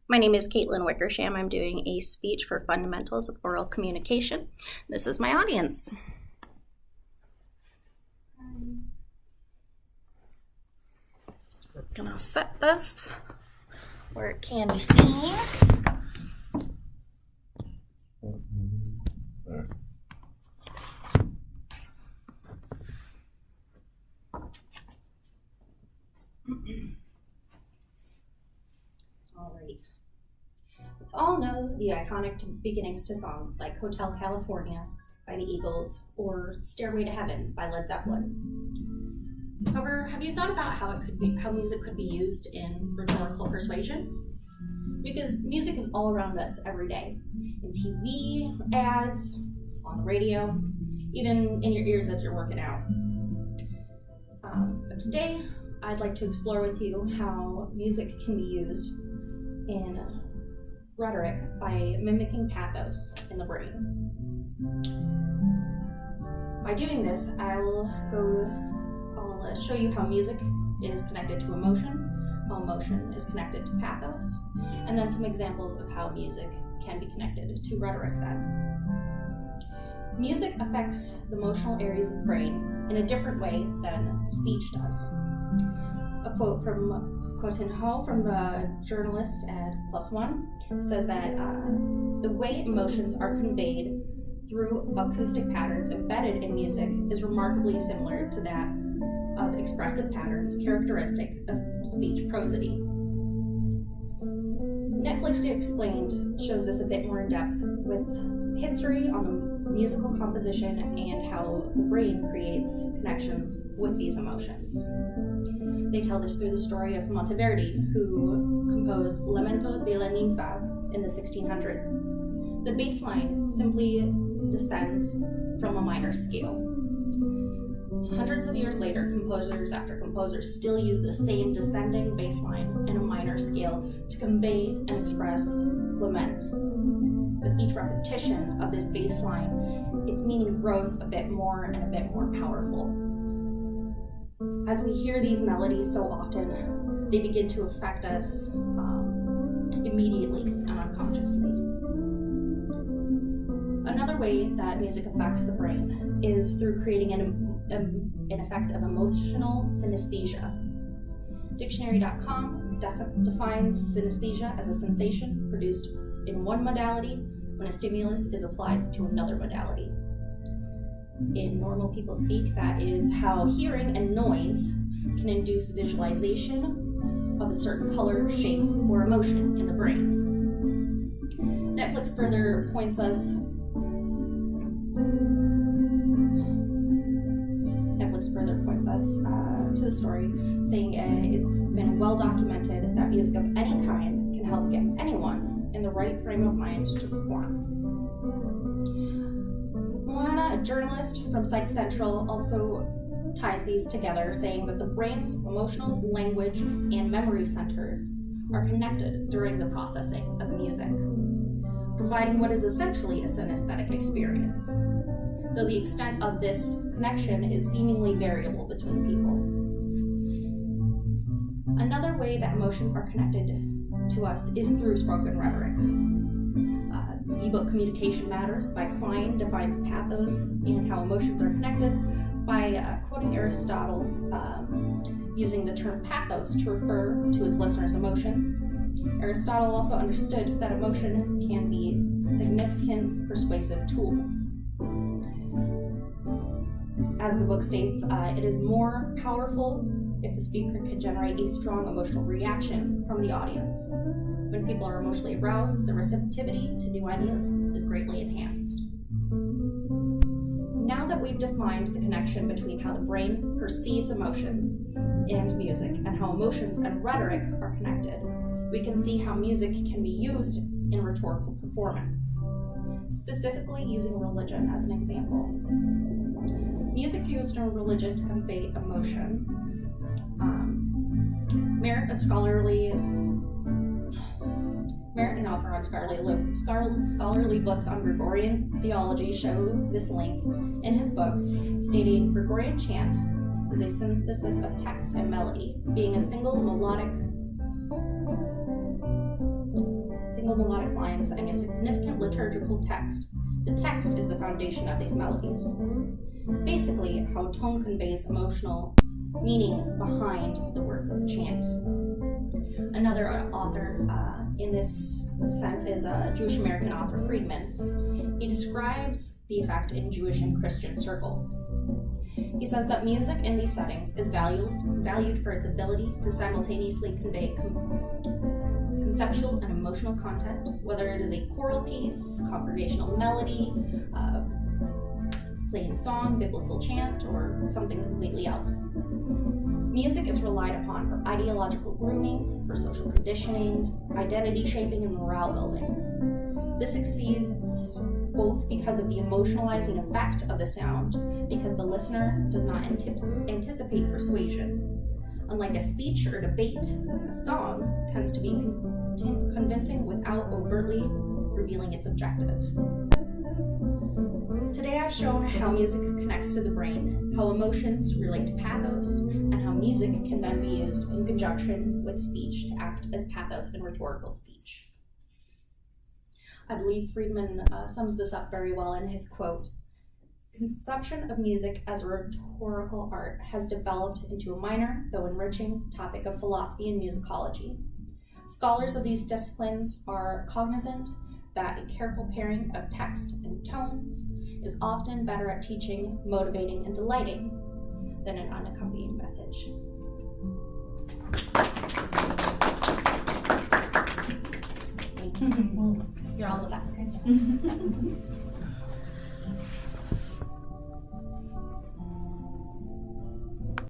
My name is Caitlin Wickersham. I'm doing a speech for Fundamentals of Oral Communication. This is my audience. I'm gonna set this where it can be seen. All right. We all know the iconic beginnings to songs like Hotel California by the Eagles or Stairway to Heaven by Led Zeppelin. However, have you thought about how music could be used in rhetorical persuasion? Because music is all around us every day, in TV, ads, on the radio, even in your ears as you're working out. But today, I'd like to explore with you how music can be used in rhetoric by mimicking pathos in the brain. By doing this, I'll show you how music is connected to emotion, how emotion is connected to pathos, and then some examples of how music can be connected to rhetoric then. Music affects the emotional areas of the brain in a different way than speech does. A quote from Quentin Ho, from a journalist at +1, says that the way emotions are conveyed through acoustic patterns embedded in music is remarkably similar to that of expressive patterns characteristic of speech prosody. Netflix Explained shows this a bit more in depth with history on the musical composition and how the brain creates connections with these emotions. They tell this through the story of Monteverdi, who composed Lamento della Ninfa in the 1600s. The bass line simply descends from a minor scale. Hundreds of years later, composers after composers still use the same descending bass line in a minor scale to convey and express lament. With each repetition of this bass line, its meaning grows a bit more and a bit more powerful. As we hear these melodies so often, they begin to affect us immediately and unconsciously. Another way that music affects the brain is through creating an effect of emotional synesthesia. Dictionary.com defines synesthesia as a sensation produced in one modality when a stimulus is applied to another modality. In normal people speak, that is how hearing and noise can induce visualization of a certain color, shape, or emotion in the brain. Netflix further points us to the story, saying it's been well documented that music of any kind can help get anyone in the right frame of mind to perform. Moana, a journalist from Psych Central, also ties these together, saying that the brain's emotional, language, and memory centers are connected during the processing of music, providing what is essentially a synesthetic experience, though the extent of this connection is seemingly variable between people. Another way that emotions are connected to us is through spoken rhetoric. The book Communication Matters by Klein defines pathos and how emotions are connected by quoting Aristotle, using the term pathos to refer to his listeners' emotions. Aristotle also understood that emotion can be a significant persuasive tool. As the book states, it is more powerful if the speaker can generate a strong emotional reaction from the audience. When people are emotionally aroused, the receptivity to new ideas is greatly enhanced. Now that we've defined the connection between how the brain perceives emotions and music, and how emotions and rhetoric are connected, we can see how music can be used in rhetorical performance, specifically using religion as an example. Music used in religion to convey emotion. Merritt and author on scholarly books on Gregorian theology show this link in his books, stating Gregorian chant is a synthesis of text and melody, being a single melodic single melodic line setting a significant liturgical text. The text is the foundation of these melodies. Basically, how tone conveys emotional meaning behind the words of the chant. Another author in this sense is a Jewish American author, Friedman. He describes the effect in Jewish and Christian circles. He says that music in these settings is valued for its ability to simultaneously convey conceptual and emotional content, whether it is a choral piece, congregational melody, plain song, biblical chant, or something completely else. Music is relied upon for ideological grooming, for social conditioning, identity shaping, and morale building. This succeeds both because of the emotionalizing effect of the sound, because the listener does not anticipate persuasion. Unlike a speech or debate, a song tends to be convincing without overtly revealing its objective. Today I've shown how music connects to the brain, how emotions relate to pathos, and how music can then be used in conjunction with speech to act as pathos in rhetorical speech. I believe Friedman sums this up very well in his quote, "Conception of music as a rhetorical art has developed into a minor, though enriching, topic of philosophy and musicology. Scholars of these disciplines are cognizant that a careful pairing of text and tones is often better at teaching, motivating, and delighting than an unaccompanied message." Thank you. You're all the best.